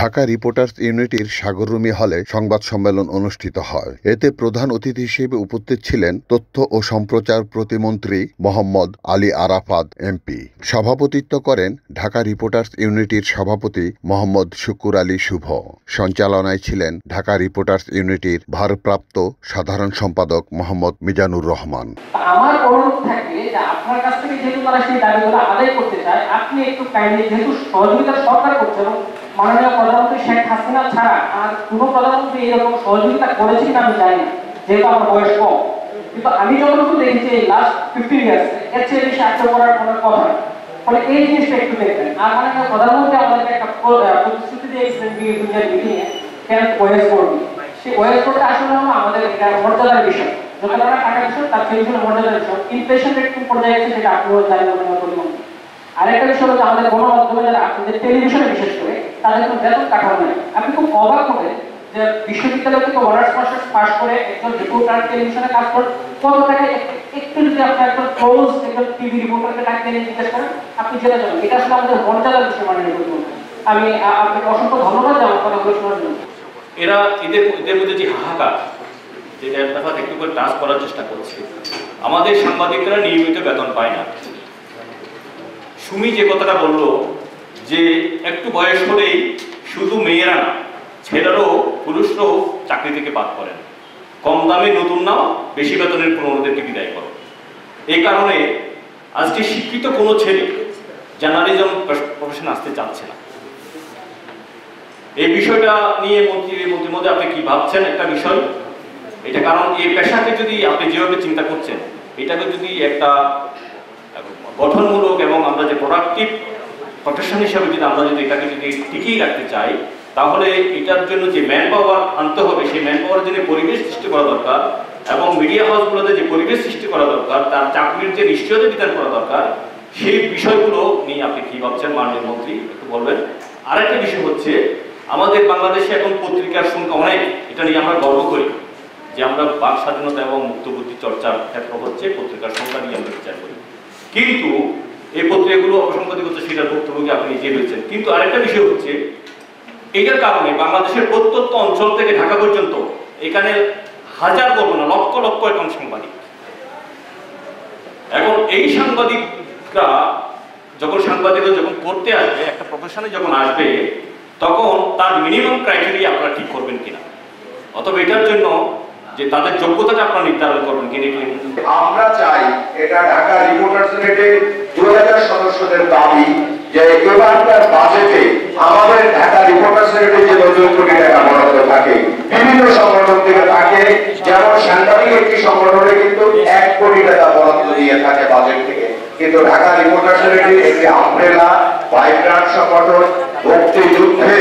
Dhaka reporters ইউনিটির সাগররুমি হলে সংবাদ সম্মেলন অনুষ্ঠিত হয়। এতে প্রধান অতিথি হিসেবে উপস্থিত ছিলেন তথ্য ও সম্প্রচার প্রতিমন্ত্রী মোহাম্মদ আলী আরাফাত এমপি। সভাপতিত্ব করেন ঢাকা রিপোর্টার্স ইউনিটির সভাপতি মোহাম্মদ শুকুর আলী শুভ। সঞ্চালনায় ছিলেন ঢাকা রিপোর্টার্স ইউনিটির ভারপ্রাপ্ত সাধারণ সম্পাদক মোহাম্মদ মিজানুর রহমান। আমার অনুরোধ থাকবে যে আপনার কাছ থেকে যেহেতু তারা সেই দাবিগুলো আদায় করতে চায়, আপনি একটু কাইন্ডলি, যেহেতু সহযোগিতা সরকার করছে এবং মাননীয় প্রধানমন্ত্রী শেখ হাসিনা ছাড়া আর কোনো প্রধানমন্ত্রী এরকম সহযোগিতা করেছে কিনা আমি জানি না, যেহেতু আমার বয়স কম, কিন্তু আমি যতটুকু দেখেছি এই লাস্ট 15 ইয়ার্স এর চেয়ে বেশি আগ্রহ করার কোনো কথা। ফলে এই জিনিসটা একটু দেখবেন। আর মাননীয় প্রধানমন্ত্রী আমাদেরকে একটা প্রতিশ্রুতি দিয়েছিলেন বিএনপির মিটিংয়ে, ক্যাম্প ওয়েস করবে। সেই ওয়েস করতে আসলে হলো আমাদের মর্যাদার বিষয়, যত টাকা বিষয় তার সেই জন্য মর্যাদার বিষয়। ইনফ্লেশন রেট কোন পর্যায়ে গেছে সেটা আপনিও জানেন মাননীয় প্রধানমন্ত্রী। আরেকটা বিষয় হলো আমাদের গণমাধ্যমে যারা আছেন, যে টেলিভিশনে বিশেষ করে, তাদের কোনো বেতন কাঠামো নেই। আপনি খুব অবাক হবেন যে বিশ্ববিদ্যালয় থেকে অনার্স মাস্টার্স পাস করে একজন রিপোর্টার টেলিভিশনে কাজ করেন, কত টাকা একটু যদি আপনি একজন ক্লোজ একজন টিভি রিপোর্টারকে টাকা দিয়ে জিজ্ঞেস করেন, আপনি জেনে যাবেন। এটা আসলে আমাদের মর্যাদার বিষয় মাননীয় প্রধানমন্ত্রী। আমি আপনাকে অসংখ্য ধন্যবাদ যে আমার কথাগুলো শোনার জন্য। এরা এদের মধ্যে যে হাহাকার, যেটা ব্যাপার একটু করে টাচ করার চেষ্টা করছে, আমাদের সাংবাদিকরা নিয়মিত বেতন পায় না। সুমি যে কথাটা বললো যে একটু বয়স হলেই শুধু মেয়েরা না, ছেলেরাও পুরুষরাও চাকরি থেকে বাদ করেন। কম দামে নতুন নাও, বেশি বেতনের পুরনোদেরকে বিদায় করো। এই কারণে আজকে শিক্ষিত কোনো ছেলে জার্নালিজম প্রফেশনে আসতে চাচ্ছে না। এই বিষয়টা নিয়ে মন্ত্রীর মধ্যে আপনি কি ভাবছেন? একটা বিষয় এটা, কারণ এই পেশাকে যদি আপনি যেভাবে চিন্তা করছেন, এটাকে যদি একটা গঠনমূলক এবং আমরা যে প্রোডাক্টিভ প্রফেশন হিসাবে যদি আমরা যদি এটাকে যদি টিকিয়ে রাখতে চাই, তাহলে এটার জন্য যে ম্যান পাওয়ার আনতে হবে, সেই ম্যান পাওয়ার জন্য পরিবেশ সৃষ্টি করা দরকার, এবং মিডিয়া হাউসগুলোতে যে পরিবেশ সৃষ্টি করা দরকার, তার চাকরির যে নিশ্চয়তা বিধান করা দরকার, সেই বিষয়গুলো নিয়ে আপনি কি ভাবছেন মাননীয় মন্ত্রী, একটু বলবেন। আরেকটা বিষয় হচ্ছে, আমাদের বাংলাদেশে এখন পত্রিকার সংখ্যা অনেক, এটা নিয়ে আমরা গর্ব করি যে আমরা বাক স্বাধীনতা এবং মুক্তবুদ্ধি চর্চার ক্ষেত্র হচ্ছে পত্রিকার সংখ্যা নিয়ে আমরা বিচার করি। কিন্তু এই পত্রিকাগুলো অসংখ্যাধিক হচ্ছে, সেটার ভুক্তভোগী আপনি নিজে হয়েছেন। কিন্তু আরেকটা বিষয় হচ্ছে, এটার কারণে বাংলাদেশের প্রত্যন্ত অঞ্চল থেকে ঢাকা পর্যন্ত এখানে হাজার বলবো না, লক্ষ লক্ষ এখন সাংবাদিক। এখন এই সাংবাদিকরা যখন পড়তে আসবে, একটা প্রফেশনে যখন আসবে, তখন তার মিনিমাম ক্রাইটেরিয়া আপনারা ঠিক করবেন কিনা, অথবা এটার জন্য যে তাদের যোগ্যতাটা আপনারা নির্ধারণ করবেন কিনা। আমরা চাই, এটা ঢাকা রিপোর্টার্স ইউনিটির 2000 সদস্যদের দাবি যে এবারকার বাজেটে আমাদের ঢাকা রিপোর্টার্স ইউনিটির যে 90 কোটি টাকা বরাদ্দ থাকে, বিভিন্ন সংগঠন থেকে থাকে, যেমন সাংবাদিক একটি সংগঠনে কিন্তু 1 কোটি টাকা বরাদ্দ দিয়ে থাকে বাজেট থেকে, কিন্তু ঢাকা রিপোর্টার্স ইউনিটি একটি আমব্রেলা ভাইব্রান্ট সংগঠন, মুক্তিযুদ্ধে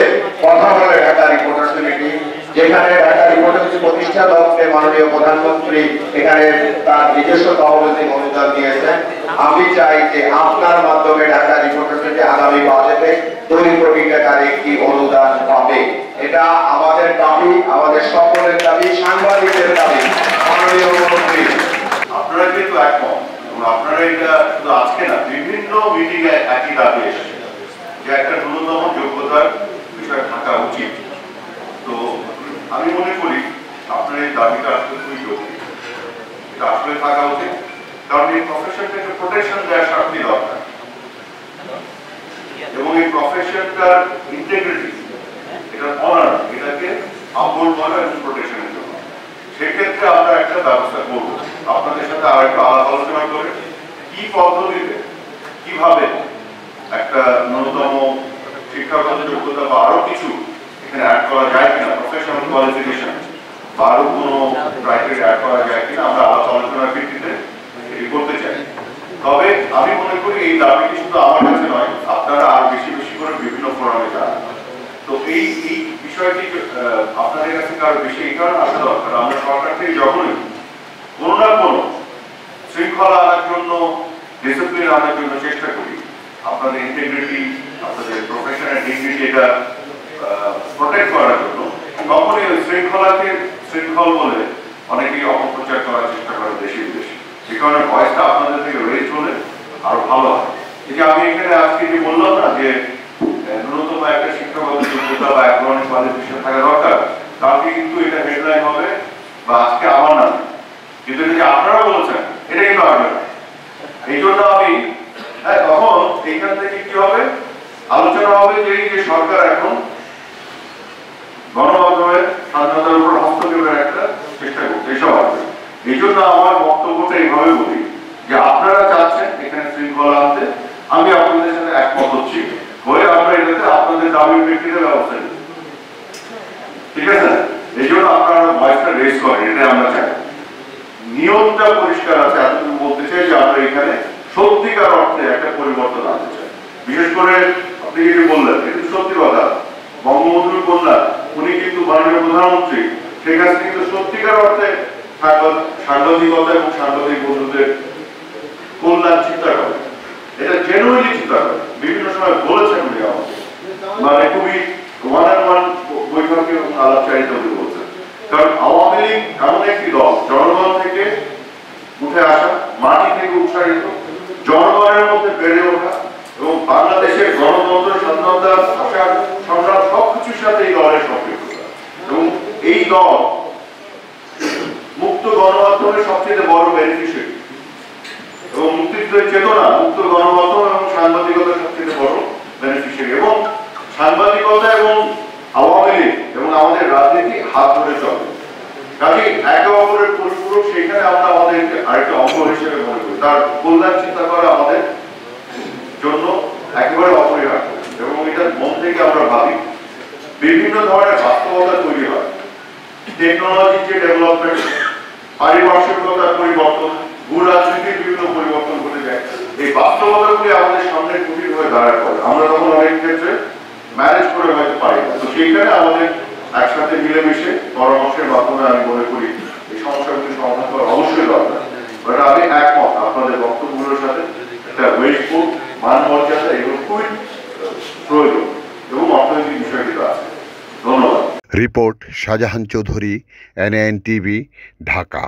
কথা বলে ঢাকা রিপোর্টার্স ইউনিটি, যেখানে ঢাকা রিপোর্টার্স প্রতিষ্ঠা লক্ষ্যে মাননীয় প্রধানমন্ত্রী এখানে তার নিজস্ব তহবিল অনুদান দিয়েছেন। আমি চাই যে আপনার মাধ্যমে ঢাকা রিপোর্টার্স ইউনিটি আগামী বাজেটে 2 কোটি টাকার একটি অনুদান পাবে। এটা আমাদের দাবি, আমাদের সকলের দাবি, সাংবাদিকদের দাবি। মাননীয় মন্ত্রী, আপনারা কিন্তু একমত, এবং আপনারা এটা শুধু আজকে না, বিভিন্ন মিটিং এ একই দাবি এসেছে যে একটা ন্যূনতম যোগ্যতার বিষয় থাকা উচিত। তো আমি মনে করি আপনার এই দাবিটা আসলে খুবই জরুরি, এটা আসলে থাকা উচিত, কারণ এই প্রফেশনটাকে প্রোটেকশন দেওয়ার সত্যি দরকার, এবং এই প্রফেশনটার ইন্টিগ্রিটি, এটার অনার, এটাকে আমল করা এবং প্রোটেকশনের জন্য সেক্ষেত্রে আমরা একটা ব্যবস্থা করব। আপনাদের সাথে আর একটু আলাপ আলোচনা করে কি পদ্ধতিতে, কিভাবে একটা ন্যূনতম শিক্ষাগত যোগ্যতা বা আরো কিছু এখানে অ্যাড করা যায় কিনা, প্রফেশনাল কোয়ালিফিকেশন বা আরো কোনো ক্রাইটেরিয়া অ্যাড করা যায় কিনা, আমরা আলাপ আলোচনার ভিত্তিতে এটি করতে চাই। তবে আমি মনে করি এই দাবিটি শুধু আমার কাছে নয়, আপনারা আরো বেশি বেশি করে বিভিন্ন ফোরামে যান। তো এই বিষয়টি আপনাদের কাছে আরো বেশি এই কারণে আসা দরকার, আমরা সরকার থেকে যখনই কোনো না কোনো শৃঙ্খলা আনার জন্য, ডিসিপ্লিন আনার জন্য চেষ্টা করি, আপনাদের ইন্টিগ্রিটি, আপনাদের প্রফেশনাল ডিগনিটি এটা প্রোটেক্ট করার জন্য, তখনই ওই শৃঙ্খলাকে শৃঙ্খল বলে অনেকেই অপপ্রচার করার চেষ্টা করে দেশে বিদেশে। সে কারণে ভয়েসটা আপনাদের থেকে রেজ হলে আরো ভালো হয়। এই যে আমি এখানে আজকে যে বললাম না যে ন্যূনতম ন্যূনতম একটা শিক্ষাগত যোগ্যতা বা একাডেমিক কোয়ালিফিকেশন থাকা দরকার, তাহলে কিন্তু এটা হেডলাইন হবে বা আজকে আমার নাম। কিন্তু যদি আপনারা বলছেন এটা কিন্তু আসবে না। এই জন্য আমি তখন এইখান থেকে কি হবে, আলোচনা হবে যে এই যে সরকার এখন গণমাধ্যমের স্বাধীনতার উপর হস্তক্ষেপের একটা চেষ্টা করছে, এসব আসবে। এই জন্য আমার বক্তব্যটা এইভাবে বলি যে আপনারা চাচ্ছেন এখানে শৃঙ্খলা আনতে, আমি আপনাদের সাথে একমত হচ্ছি, হয়ে আমরা এটাতে আপনাদের দাবির প্রেক্ষিতে ব্যবস্থা নিই, ঠিক আছে? এই জন্য আপনারা ভয়েসটা রেজ করেন, এটাই আমরা চাই। নিয়মটা পরিষ্কার আছে, এতটুকু বলতে চাই যে আমরা এখানে সত্যিকার অর্থে একটা পরিবর্তন আনতে চাই। বিশেষ করে আপনি যেটি বললেন কিন্তু সত্যি কথা, বঙ্গবন্ধুর কন্যা উনি কিন্তু মাননীয় প্রধানমন্ত্রী, সেই কাছে কিন্তু সত্যিকার অর্থে সাংবাদিকতা এবং সাংবাদিক বন্ধুদের কল্যাণ চিন্তা করে, এটা জেনুইনলি চিন্তা করে। বিভিন্ন সময় বলেছেন উনি আমাকে, মানে খুবই ওয়ান বৈঠকে আলাপচারিতা উনি বলছেন। কারণ আওয়ামী লীগ এমন একটি দল, জনগণ থেকে উঠে আসা, মাটি থেকে উৎসাহিত, জনগণের মধ্যে বেড়ে ওঠা এবং বাংলাদেশের গণতন্ত্র, স্বাধীনতা, ভাষার সংগ্রাম সবকিছুর সাথে এই দলের সম্পৃক্ততা। এবং এই দল মুক্ত গণমাধ্যমের সবচেয়ে বড় বেনিফিশিয়ারি এবং মুক্তিযুদ্ধের চেতনা, মুক্ত গণমাধ্যম এবং সাংবাদিকতার সবচেয়ে বড় বেনিফিশিয়ারি। এবং সাংবাদিকতা এবং আওয়ামী লীগ এবং আমাদের রাজনীতি হাত ধরে চলে, কাজে একে অপরের পরিপূরক। সেখানে আমরা আমাদেরকে আরেকটা অঙ্গ হিসেবে মনে করি, তার কল্যাণ চিন্তা করা আমাদের জন্য একেবারে অপরিহার্য। এবং এটা মন থেকে আমরা ভাবি, বিভিন্ন ধরনের বাস্তবতা তৈরি হয়, টেকনোলজির যে ডেভেলপমেন্ট, পারিপার্শ্বিকতার পরিবর্তন, ভূ রাজনীতির বিভিন্ন পরিবর্তন ঘটে যায়। এই বাস্তবতাগুলি আমাদের সামনে কুটির হয়ে দাঁড়ায় পড়ে, আমরা তখন অনেক ক্ষেত্রে ম্যানেজ করে হয়তো পারি না। তো সেইখানে আমাদের একসাথে মিলেমিশে পরামর্শের মাধ্যমে আমি মনে করি এই সমস্যাগুলি সমাধান করা অবশ্যই দরকার। বাট আমি একমত আপনাদের বক্তব্যগুলোর সাথে, একটা ওয়েস্টফুল মান মর্যাদা এগুলো খুবই প্রয়োজন এবং অর্থনৈতিক বিষয়টি আছে। ধন্যবাদ। Report Shahjahan Chowdhury, NAN TV, Dhaka.